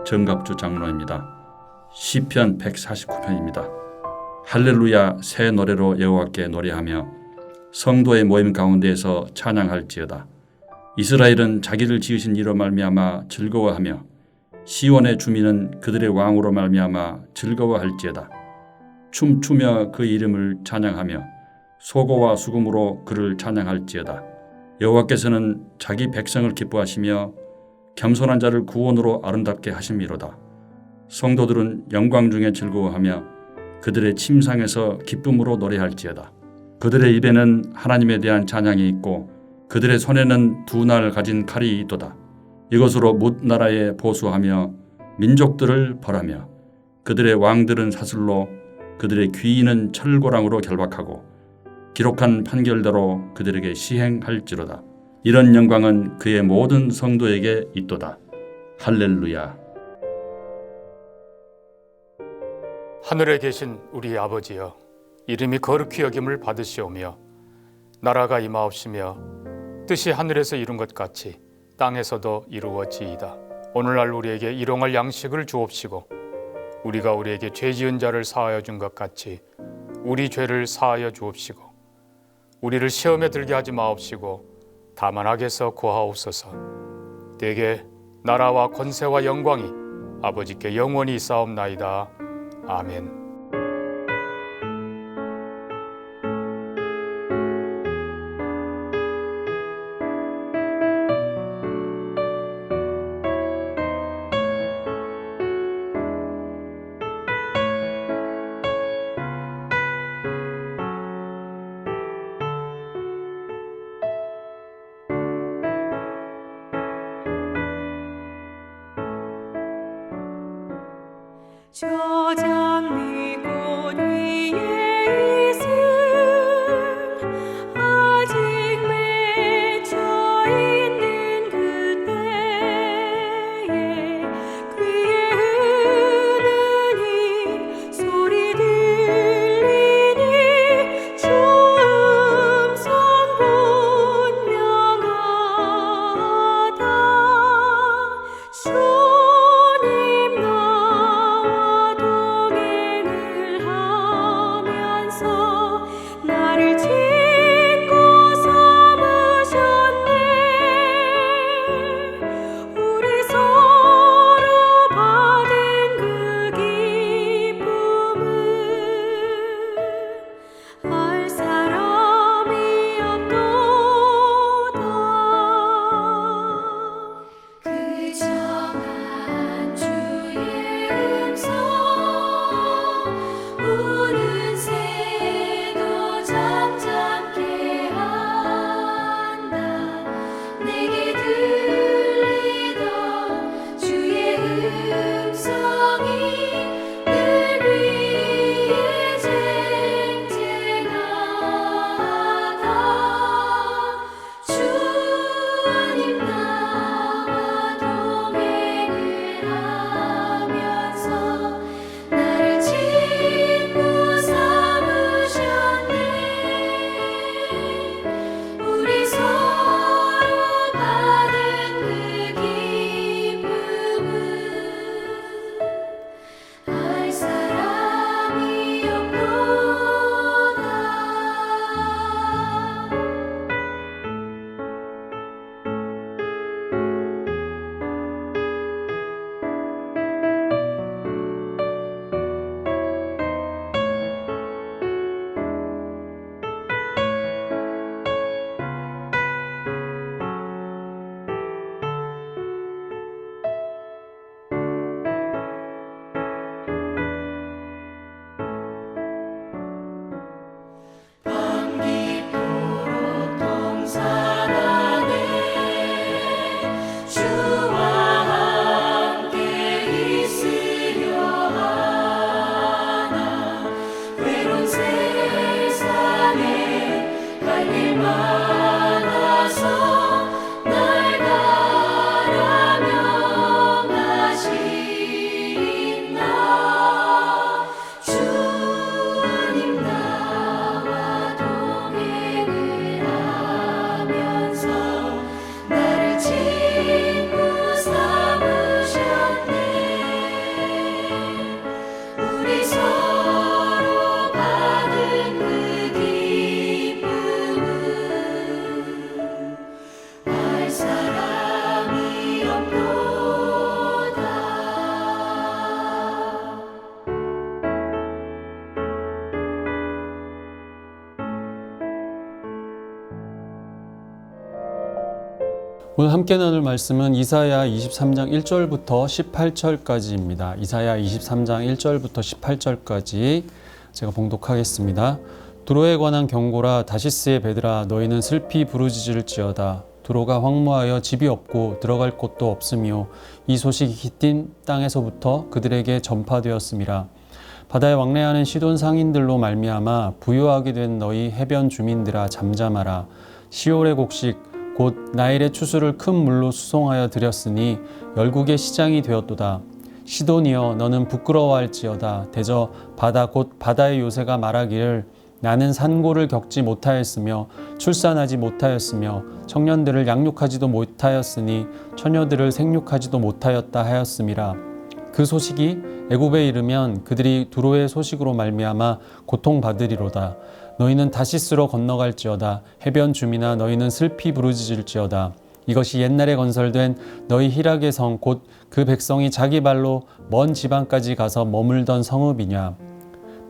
정갑주 장로입니다. 시편 149편입니다. 할렐루야 새 노래로 여호와께 노래하며 성도의 모임 가운데에서 찬양할지어다. 이스라엘은 자기를 지으신 이로 말미암아 즐거워하며 시온의 주민은 그들의 왕으로 말미암아 즐거워할지어다. 춤추며 그 이름을 찬양하며 소고와 수금으로 그를 찬양할지어다. 여호와께서는 자기 백성을 기뻐하시며 겸손한 자를 구원으로 아름답게 하심이로다. 성도들은 영광 중에 즐거워하며 그들의 침상에서 기쁨으로 노래할지어다. 그들의 입에는 하나님에 대한 찬양이 있고 그들의 손에는 두 날 가진 칼이 있도다. 이것으로 뭇 나라에 보수하며 민족들을 벌하며 그들의 왕들은 사슬로 그들의 귀인은 철고랑으로 결박하고 기록한 판결대로 그들에게 시행할지로다. 이런 영광은 그의 모든 성도에게 있도다. 할렐루야. 하늘에 계신 우리 아버지여, 이름이 거룩히 여김을 받으시오며 나라가 임하옵시며 뜻이 하늘에서 이룬 것 같이 땅에서도 이루어지이다. 오늘날 우리에게 일용할 양식을 주옵시고 우리가 우리에게 죄 지은 자를 사하여 준 것 같이 우리 죄를 사하여 주옵시고 우리를 시험에 들게 하지 마옵시고 다만 악에서 구하옵소서. 대개 나라와 권세와 영광이 아버지께 영원히 있사옵나이다. 아멘. 저 장미 꽃 위에 있음 아직 맺혀 있는 그때에 귀에 흐르는 이 소리 들리니 주 음성 분명하다. 주님 나와 오늘 함께 나눌 말씀은 이사야 23장 1절부터 18절까지입니다. 이사야 23장 1절부터 18절까지 제가 봉독하겠습니다. 두로에 관한 경고라. 다시스의 배들아, 너희는 슬피 부르짖을지어다. 두로가 황무하여 집이 없고 들어갈 곳도 없으며 이 소식이 깃딘 땅에서부터 그들에게 전파되었음이라. 바다에 왕래하는 시돈 상인들로 말미암아 부유하게 된 너희 해변 주민들아, 잠잠하라. 시올의 곡식 곧 나일의 추수를 큰 물로 수송하여 드렸으니 열국의 시장이 되었도다. 시돈이여, 너는 부끄러워할지어다. 대저 바다 곧 바다의 요새가 말하기를 나는 산고를 겪지 못하였으며 출산하지 못하였으며 청년들을 양육하지도 못하였으니 처녀들을 생육하지도 못하였다 하였음이라. 그 소식이 애굽에 이르면 그들이 두로의 소식으로 말미암아 고통받으리로다. 너희는 다시스로 건너갈지어다. 해변 주민아, 너희는 슬피 부르짖을지어다. 이것이 옛날에 건설된 너희 희락의 성 곧 그 백성이 자기 발로 먼 지방까지 가서 머물던 성읍이냐.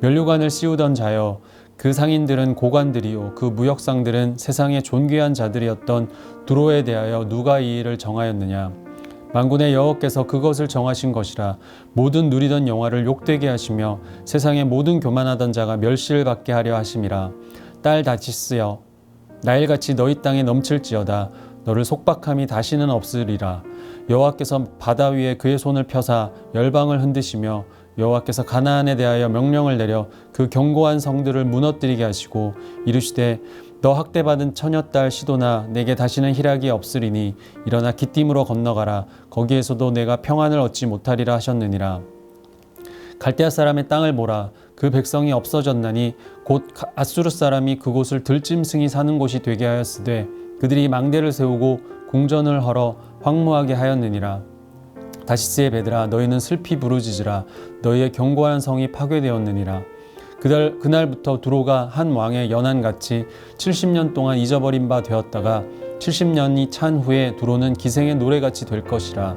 면류관을 씌우던 자여, 그 상인들은 고관들이요 그 무역상들은 세상의 존귀한 자들이었던 두로에 대하여 누가 이 일을 정하였느냐. 만군의 여호와께서 그것을 정하신 것이라. 모든 누리던 영화를 욕되게 하시며 세상의 모든 교만하던 자가 멸시를 받게 하려 하심이라. 딸 다시스여, 나일같이 너희 땅에 넘칠지어다. 너를 속박함이 다시는 없으리라. 여호와께서 바다 위에 그의 손을 펴사 열방을 흔드시며 여호와께서 가나안에 대하여 명령을 내려 그 견고한 성들을 무너뜨리게 하시고 이르시되 너 학대받은 처녀딸 시도나, 내게 다시는 희락이 없으리니 일어나 깃딤으로 건너가라. 거기에서도 내가 평안을 얻지 못하리라 하셨느니라. 갈대아 사람의 땅을 보라. 그 백성이 없어졌나니 곧 아수르 사람이 그곳을 들짐승이 사는 곳이 되게 하였으되 그들이 망대를 세우고 궁전을 헐어 황무하게 하였느니라. 다시스의 배들아, 너희는 슬피 부르짖으라. 너희의 견고한 성이 파괴되었느니라. 그날부터 두로가 한 왕의 연한같이 70년 동안 잊어버린 바 되었다가 70년이 찬 후에 두로는 기생의 노래같이 될 것이라.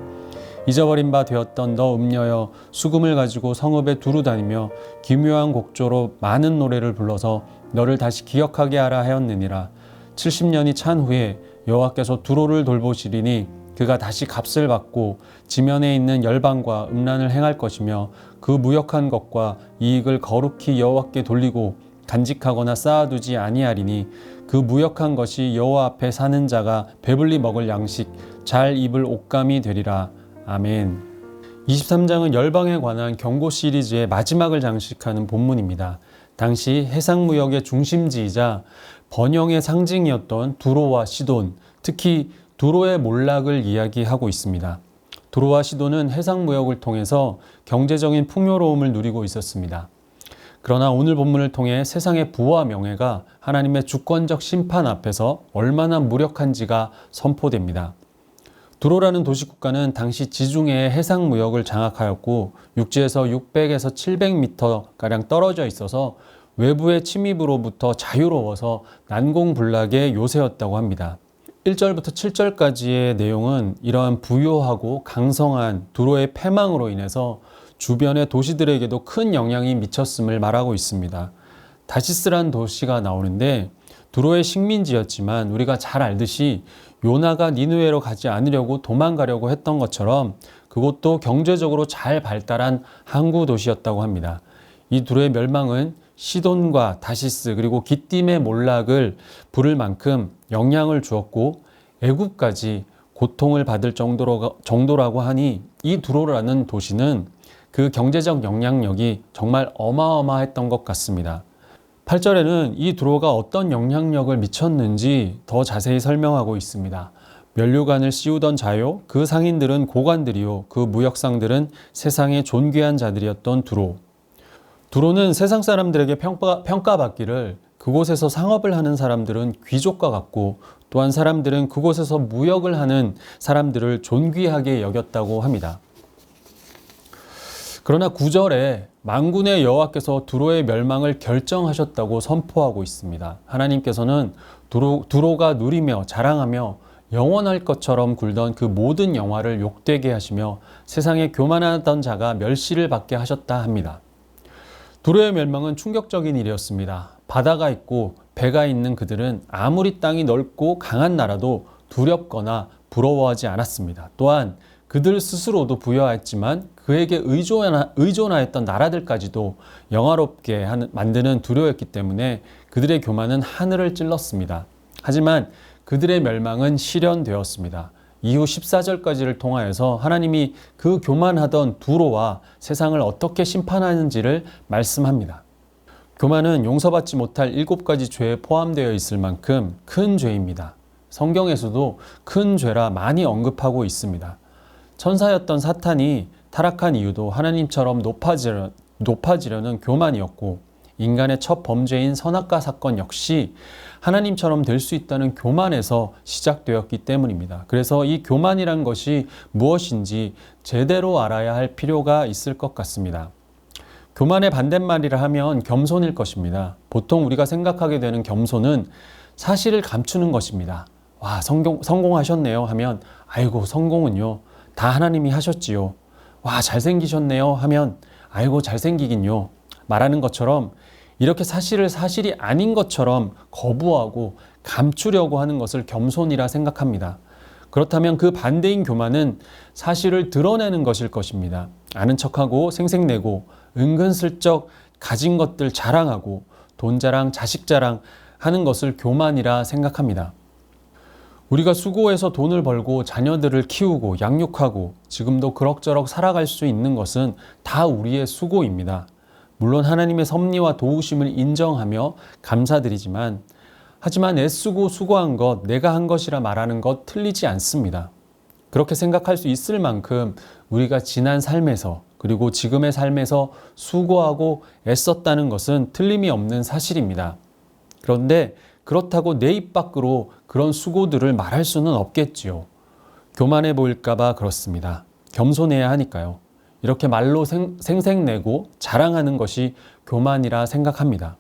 잊어버린 바 되었던 너 음녀여, 수금을 가지고 성읍에 두루 다니며 기묘한 곡조로 많은 노래를 불러서 너를 다시 기억하게 하라 하였느니라. 70년이 찬 후에 여호와께서 두로를 돌보시리니 그가 다시 값을 받고 지면에 있는 열방과 음란을 행할 것이며 그 무역한 것과 이익을 거룩히 여호와께 돌리고 간직하거나 쌓아두지 아니하리니 그 무역한 것이 여호와 앞에 사는 자가 배불리 먹을 양식, 잘 입을 옷감이 되리라. 아멘. 23장은 열방에 관한 경고 시리즈의 마지막을 장식하는 본문입니다. 당시 해상무역의 중심지이자 번영의 상징이었던 두로와 시돈, 특히 두로의 몰락을 이야기하고 있습니다. 두로와 시돈은 해상무역을 통해서 경제적인 풍요로움을 누리고 있었습니다. 그러나 오늘 본문을 통해 세상의 부와 명예가 하나님의 주권적 심판 앞에서 얼마나 무력한지가 선포됩니다. 두로라는 도시국가는 당시 지중해의 해상무역을 장악하였고 육지에서 600에서 700m가량 떨어져 있어서 외부의 침입으로부터 자유로워서 난공불락의 요새였다고 합니다. 1절부터 7절까지의 내용은 이러한 부유하고 강성한 두로의 패망으로 인해서 주변의 도시들에게도 큰 영향이 미쳤음을 말하고 있습니다. 다시스란 도시가 나오는데 두로의 식민지였지만 우리가 잘 알듯이 요나가 니느웨로 가지 않으려고 도망가려고 했던 것처럼 그곳도 경제적으로 잘 발달한 항구 도시였다고 합니다. 이 두로의 멸망은 시돈과 다시스 그리고 깃딤의 몰락을 부를 만큼 영향을 주었고 애굽까지 고통을 받을 정도라고 하니 이 두로라는 도시는 그 경제적 영향력이 정말 어마어마했던 것 같습니다. 8절에는 이 두로가 어떤 영향력을 미쳤는지 더 자세히 설명하고 있습니다. 면류관을 씌우던 자요, 그 상인들은 고관들이요, 그 무역상들은 세상의 존귀한 자들이었던 두로. 두로는 세상 사람들에게 평가받기를 그곳에서 상업을 하는 사람들은 귀족과 같고 또한 사람들은 그곳에서 무역을 하는 사람들을 존귀하게 여겼다고 합니다. 그러나 9절에 만군의 여호와께서 두로의 멸망을 결정하셨다고 선포하고 있습니다. 하나님께서는 두로가 누리며 자랑하며 영원할 것처럼 굴던 그 모든 영화를 욕되게 하시며 세상에 교만하던 자가 멸시를 받게 하셨다 합니다. 두로의 멸망은 충격적인 일이었습니다. 바다가 있고 배가 있는 그들은 아무리 땅이 넓고 강한 나라도 두렵거나 부러워하지 않았습니다. 또한 그들 스스로도 부여했지만 그에게 의존하였던 나라들까지도 영화롭게 만드는 두려웠기 때문에 그들의 교만은 하늘을 찔렀습니다. 하지만 그들의 멸망은 실현되었습니다. 이후 14절까지를 통하여서 하나님이 그 교만하던 두로와 세상을 어떻게 심판하는지를 말씀합니다. 교만은 용서받지 못할 7가지 죄에 포함되어 있을 만큼 큰 죄입니다. 성경에서도 큰 죄라 많이 언급하고 있습니다. 천사였던 사탄이 타락한 이유도 하나님처럼 높아지려는 교만이었고, 인간의 첫 범죄인 선악과 사건 역시 하나님처럼 될 수 있다는 교만에서 시작되었기 때문입니다. 그래서 이 교만이란 것이 무엇인지 제대로 알아야 할 필요가 있을 것 같습니다. 교만의 반대말이라 하면 겸손일 것입니다. 보통 우리가 생각하게 되는 겸손은 사실을 감추는 것입니다. 와, 성공하셨네요 하면 아이고 성공은요 다 하나님이 하셨지요. 와, 잘생기셨네요 하면 아이고 잘생기긴요. 말하는 것처럼 이렇게 사실이 아닌 것처럼 거부하고 감추려고 하는 것을 겸손이라 생각합니다. 그렇다면 그 반대인 교만은 사실을 드러내는 것일 것입니다. 아는 척하고 생색내고 은근슬쩍 가진 것들 자랑하고 돈 자랑, 자식 자랑 하는 것을 교만이라 생각합니다. 우리가 수고해서 돈을 벌고 자녀들을 키우고 양육하고 지금도 그럭저럭 살아갈 수 있는 것은 다 우리의 수고입니다. 물론 하나님의 섭리와 도우심을 인정하며 감사드리지만, 하지만 애쓰고 수고한 것, 내가 한 것이라 말하는 것 틀리지 않습니다. 그렇게 생각할 수 있을 만큼 우리가 지난 삶에서 그리고 지금의 삶에서 수고하고 애썼다는 것은 틀림이 없는 사실입니다. 그런데 그렇다고 내 입 밖으로 그런 수고들을 말할 수는 없겠지요. 교만해 보일까봐 그렇습니다. 겸손해야 하니까요. 이렇게 말로 생색내고 자랑하는 것이 교만이라 생각합니다.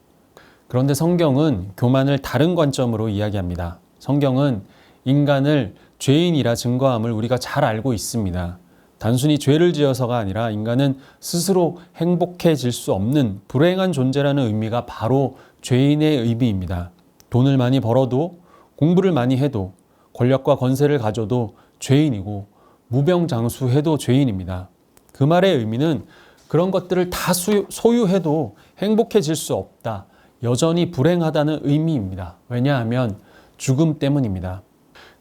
그런데 성경은 교만을 다른 관점으로 이야기합니다. 성경은 인간을 죄인이라 증거함을 우리가 잘 알고 있습니다. 단순히 죄를 지어서가 아니라 인간은 스스로 행복해질 수 없는 불행한 존재라는 의미가 바로 죄인의 의미입니다. 돈을 많이 벌어도, 공부를 많이 해도, 권력과 권세를 가져도 죄인이고, 무병장수해도 죄인입니다. 그 말의 의미는 그런 것들을 다 소유해도 행복해질 수 없다, 여전히 불행하다는 의미입니다. 왜냐하면 죽음 때문입니다.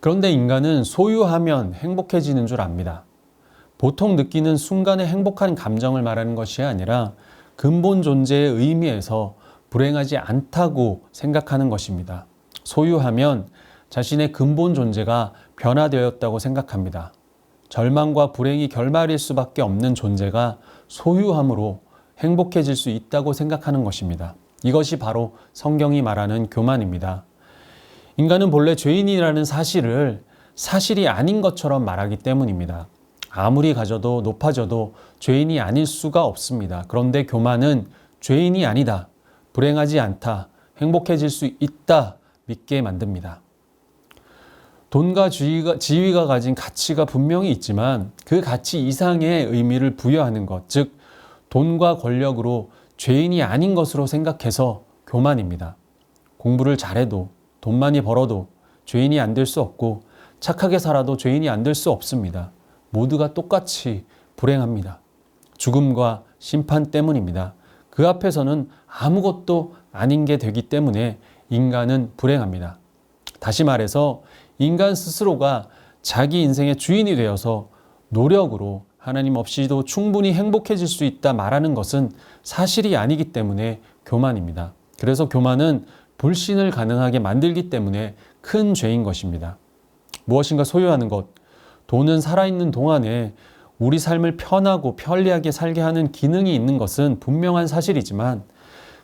그런데 인간은 소유하면 행복해지는 줄 압니다. 보통 느끼는 순간의 행복한 감정을 말하는 것이 아니라 근본 존재의 의미에서 불행하지 않다고 생각하는 것입니다. 소유하면 자신의 근본 존재가 변화되었다고 생각합니다. 절망과 불행이 결말일 수밖에 없는 존재가 소유함으로 행복해질 수 있다고 생각하는 것입니다. 이것이 바로 성경이 말하는 교만입니다. 인간은 본래 죄인이라는 사실을 사실이 아닌 것처럼 말하기 때문입니다. 아무리 가져도 높아져도 죄인이 아닐 수가 없습니다. 그런데 교만은 죄인이 아니다, 불행하지 않다, 행복해질 수 있다 믿게 만듭니다. 돈과 지위가 가진 가치가 분명히 있지만 그 가치 이상의 의미를 부여하는 것, 즉 돈과 권력으로 죄인이 아닌 것으로 생각해서 교만입니다. 공부를 잘해도 돈 많이 벌어도 죄인이 안 될 수 없고, 착하게 살아도 죄인이 안 될 수 없습니다. 모두가 똑같이 불행합니다. 죽음과 심판 때문입니다. 그 앞에서는 아무것도 아닌 게 되기 때문에 인간은 불행합니다. 다시 말해서 인간 스스로가 자기 인생의 주인이 되어서 노력으로 하나님 없이도 충분히 행복해질 수 있다 말하는 것은 사실이 아니기 때문에 교만입니다. 그래서 교만은 불신을 가능하게 만들기 때문에 큰 죄인 것입니다. 무엇인가 소유하는 것, 돈은 살아있는 동안에 우리 삶을 편하고 편리하게 살게 하는 기능이 있는 것은 분명한 사실이지만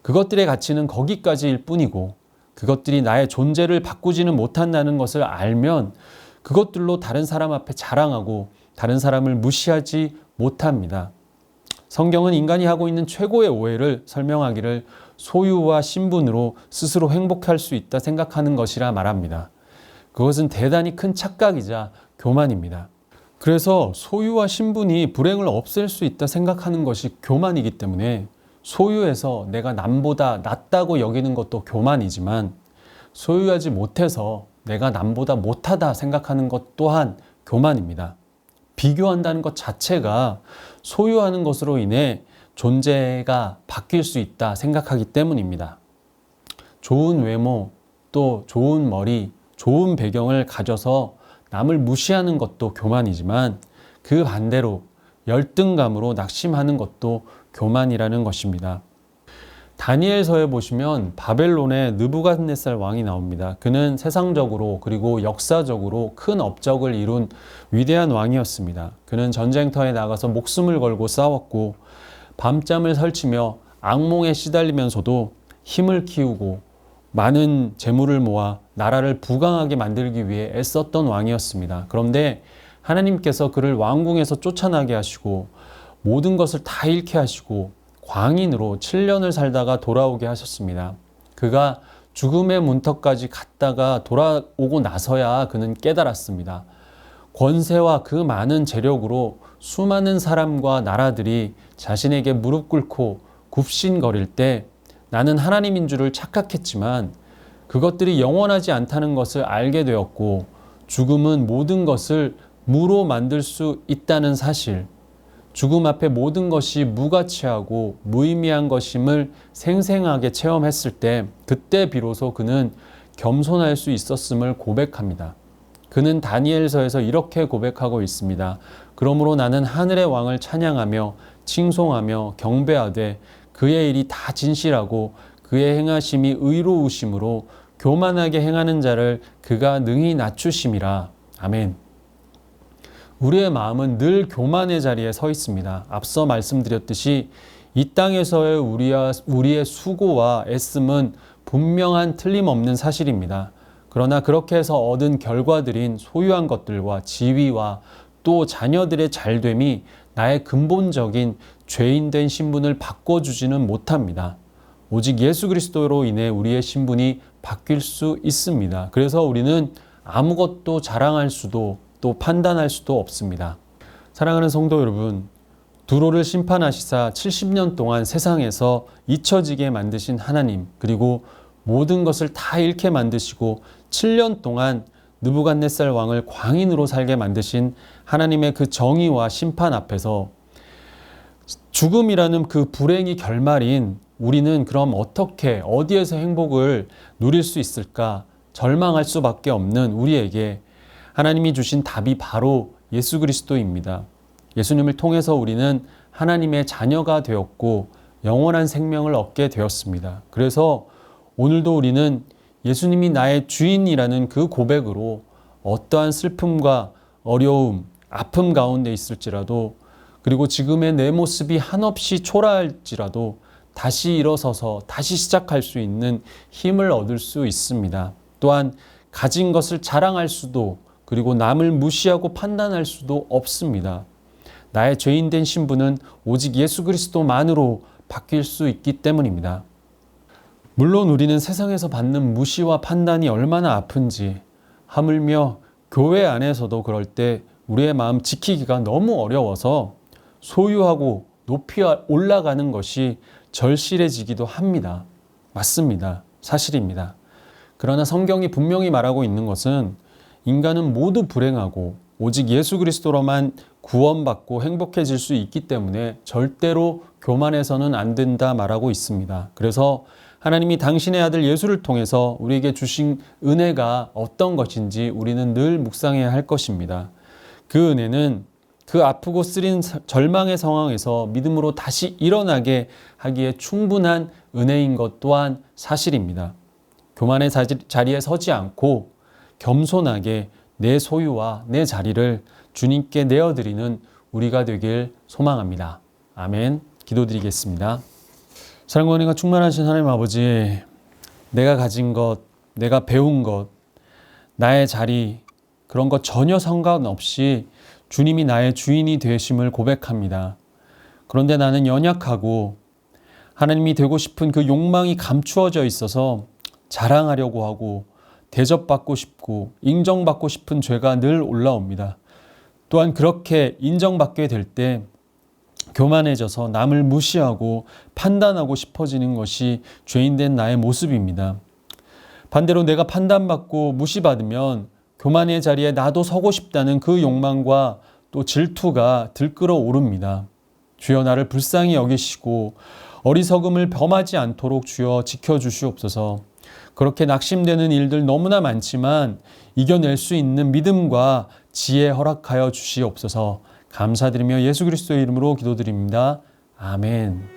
그것들의 가치는 거기까지일 뿐이고, 그것들이 나의 존재를 바꾸지는 못한다는 것을 알면 그것들로 다른 사람 앞에 자랑하고 다른 사람을 무시하지 못합니다. 성경은 인간이 하고 있는 최고의 오해를 설명하기를 소유와 신분으로 스스로 행복할 수 있다 생각하는 것이라 말합니다. 그것은 대단히 큰 착각이자 교만입니다. 그래서 소유와 신분이 불행을 없앨 수 있다 생각하는 것이 교만이기 때문에 소유해서 내가 남보다 낫다고 여기는 것도 교만이지만 소유하지 못해서 내가 남보다 못하다 생각하는 것 또한 교만입니다. 비교한다는 것 자체가 소유하는 것으로 인해 존재가 바뀔 수 있다 생각하기 때문입니다. 좋은 외모, 또 좋은 머리, 좋은 배경을 가져서 남을 무시하는 것도 교만이지만 그 반대로 열등감으로 낙심하는 것도 교만이라는 것입니다. 다니엘서에 보시면 바벨론의 느부갓네살 왕이 나옵니다. 그는 세상적으로 그리고 역사적으로 큰 업적을 이룬 위대한 왕이었습니다. 그는 전쟁터에 나가서 목숨을 걸고 싸웠고 밤잠을 설치며 악몽에 시달리면서도 힘을 키우고 많은 재물을 모아 나라를 부강하게 만들기 위해 애썼던 왕이었습니다. 그런데 하나님께서 그를 왕궁에서 쫓아나게 하시고 모든 것을 다 잃게 하시고 광인으로 7년을 살다가 돌아오게 하셨습니다. 그가 죽음의 문턱까지 갔다가 돌아오고 나서야 그는 깨달았습니다. 권세와 그 많은 재력으로 수많은 사람과 나라들이 자신에게 무릎 꿇고 굽신거릴 때 나는 하나님인 줄을 착각했지만 그것들이 영원하지 않다는 것을 알게 되었고 죽음은 모든 것을 무로 만들 수 있다는 사실, 죽음 앞에 모든 것이 무가치하고 무의미한 것임을 생생하게 체험했을 때 그때 비로소 그는 겸손할 수 있었음을 고백합니다. 그는 다니엘서에서 이렇게 고백하고 있습니다. 그러므로 나는 하늘의 왕을 찬양하며 칭송하며 경배하되 그의 일이 다 진실하고 그의 행하심이 의로우심으로 교만하게 행하는 자를 그가 능히 낮추심이라. 아멘. 우리의 마음은 늘 교만의 자리에 서 있습니다. 앞서 말씀드렸듯이 이 땅에서의 우리의 수고와 애씀은 분명한 틀림없는 사실입니다. 그러나 그렇게 해서 얻은 결과들인 소유한 것들과 지위와 또 자녀들의 잘됨이 나의 근본적인 죄인된 신분을 바꿔주지는 못합니다. 오직 예수 그리스도로 인해 우리의 신분이 바뀔 수 있습니다. 그래서 우리는 아무것도 자랑할 수도 또 판단할 수도 없습니다. 사랑하는 성도 여러분, 두로를 심판하시사 70년 동안 세상에서 잊혀지게 만드신 하나님, 그리고 모든 것을 다 잃게 만드시고 7년 동안 느부갓네살 왕을 광인으로 살게 만드신 하나님의 그 정의와 심판 앞에서 죽음이라는 그 불행이 결말인 우리는 그럼 어떻게 어디에서 행복을 누릴 수 있을까 절망할 수밖에 없는 우리에게 하나님이 주신 답이 바로 예수 그리스도입니다. 예수님을 통해서 우리는 하나님의 자녀가 되었고 영원한 생명을 얻게 되었습니다. 그래서 오늘도 우리는 예수님이 나의 주인이라는 그 고백으로 어떠한 슬픔과 어려움, 아픔 가운데 있을지라도 그리고 지금의 내 모습이 한없이 초라할지라도 다시 일어서서 다시 시작할 수 있는 힘을 얻을 수 있습니다. 또한 가진 것을 자랑할 수도 그리고 남을 무시하고 판단할 수도 없습니다. 나의 죄인된 신분은 오직 예수 그리스도만으로 바뀔 수 있기 때문입니다. 물론 우리는 세상에서 받는 무시와 판단이 얼마나 아픈지 하물며 교회 안에서도 그럴 때 우리의 마음 지키기가 너무 어려워서 소유하고 높이 올라가는 것이 절실해지기도 합니다. 맞습니다. 사실입니다. 그러나 성경이 분명히 말하고 있는 것은 인간은 모두 불행하고 오직 예수 그리스도로만 구원받고 행복해질 수 있기 때문에 절대로 교만해서는 안 된다 말하고 있습니다. 그래서 하나님이 당신의 아들 예수를 통해서 우리에게 주신 은혜가 어떤 것인지 우리는 늘 묵상해야 할 것입니다. 그 은혜는 그 아프고 쓰린 절망의 상황에서 믿음으로 다시 일어나게 하기에 충분한 은혜인 것 또한 사실입니다. 교만의 자리에 서지 않고 겸손하게 내 소유와 내 자리를 주님께 내어드리는 우리가 되길 소망합니다. 아멘. 기도드리겠습니다. 사랑과 은혜가 충만하신 하나님 아버지, 내가 가진 것, 내가 배운 것, 나의 자리, 그런 것 전혀 상관없이 주님이 나의 주인이 되심을 고백합니다. 그런데 나는 연약하고 하나님이 되고 싶은 그 욕망이 감추어져 있어서 자랑하려고 하고 대접받고 싶고 인정받고 싶은 죄가 늘 올라옵니다. 또한 그렇게 인정받게 될 때 교만해져서 남을 무시하고 판단하고 싶어지는 것이 죄인된 나의 모습입니다. 반대로 내가 판단받고 무시받으면 교만의 자리에 나도 서고 싶다는 그 욕망과 또 질투가 들끓어 오릅니다. 주여 나를 불쌍히 여기시고 어리석음을 범하지 않도록 주여 지켜주시옵소서. 그렇게 낙심되는 일들 너무나 많지만 이겨낼 수 있는 믿음과 지혜 허락하여 주시옵소서. 감사드리며 예수 그리스도의 이름으로 기도드립니다. 아멘.